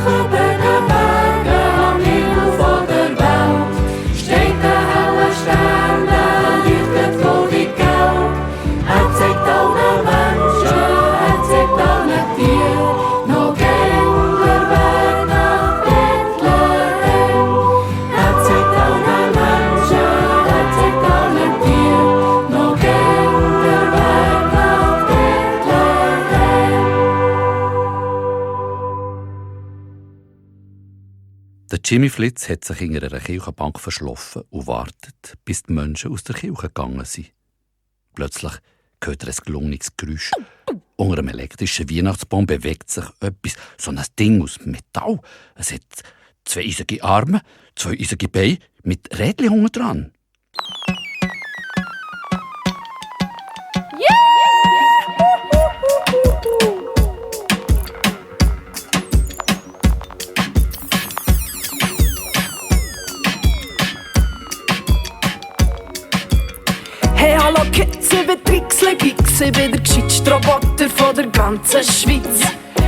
hoch über den Bergen am Himmel von der Welt steht der helle Stern, der leuchtet goldig gelb. Er zeigt allen Menschen, er zeigt allen Tieren noch gern der Weg nach Bethlehem. Er zeigt allen Menschen, er zeigt allen Tieren noch gern der Weg nach Bethlehem. Der Jimmy Flitz hat sich in einer Kirchenbank verschlafen und wartet, bis die Menschen aus der Kirche gegangen sind. Plötzlich hört er ein gelungenes Geräusch. Unter einem elektrischen Weihnachtsbaum bewegt sich etwas, so ein Ding aus Metall. Es hat 2 eisige Arme, 2 eisige Beine mit Rädchen unten dran. Hey, hallo Kids, ich bin Trixle Gix, ich bin der gescheitste Roboter von der ganzen Schweiz.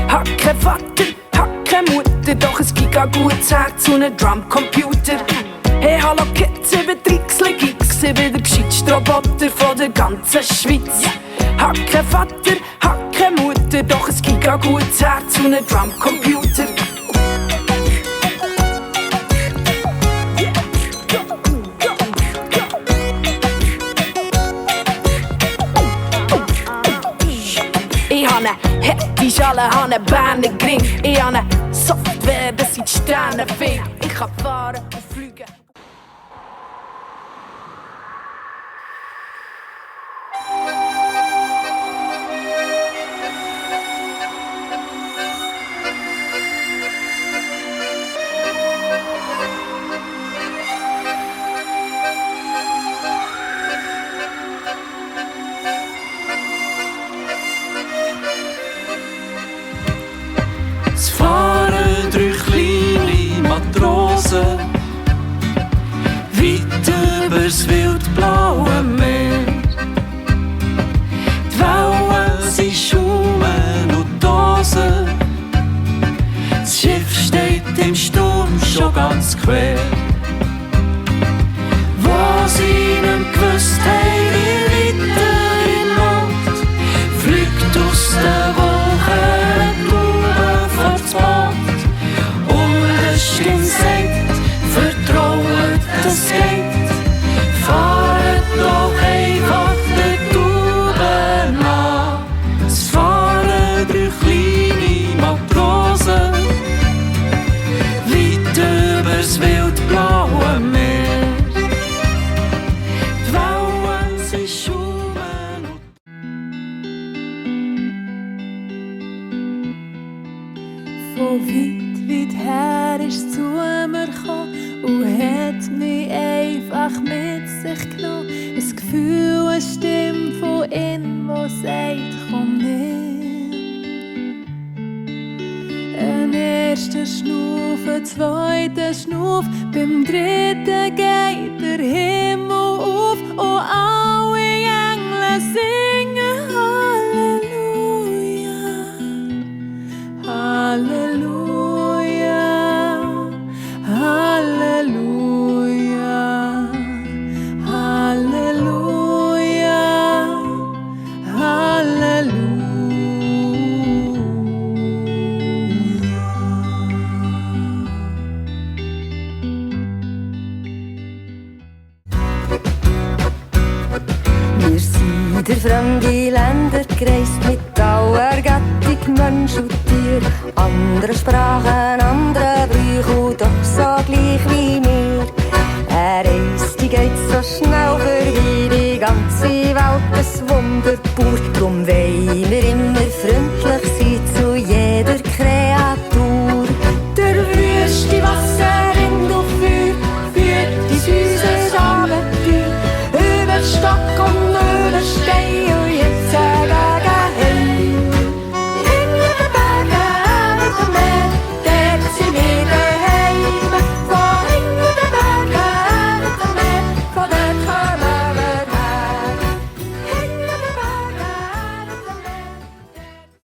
Hab keinen Vater, hab keine Mutter, doch ein gigagutes Herz und einen Drumcomputer. Hey, hallo Kids, ich bin Trixle Gix, ich bin der gescheitste Roboter von der ganzen Schweiz. Hab keinen Vater, hab keine Mutter, doch ein gigagutes Herz und einen Drumcomputer. Ich habe eine hette Schale, habe einen Berner Gring. Ich habe eine Software, das sind Sterne fegt. Ich kann fahren und fliegen. Es fahren 3 kleine Matrosen weit übers wildblaue Meer. Die Wellen sind Schummen und Dosen. Das Schiff steht im Sturm schon ganz quer. Wo sie nicht gewusst haben, wie weiter in Not, fliegt aus den Wolken die Taube vor das Boot. Und eine Stimme sagt, vertraut, das geht. Fahrt doch einfach der Taube nach. Es fahren 3 kleine Matrosen weit übers wildblaue Meer. Die Wellen sind Schuhen und Von weit her ist es zu mir gekommen und hat mich einfach mit sich genommen. Ein Gefühl, eine Stimme von innen, die sagt, komm nicht. Ein erster Schnuff, ein zweiter Schnuff, beim dritten geht der Himmel auf und alle Engel singen Halleluja. Halleluja, Halleluja, Halleluja, Wir sind durch fremde Länder gereist mit aller Gattung Mensch und Tier, andere Sprachen,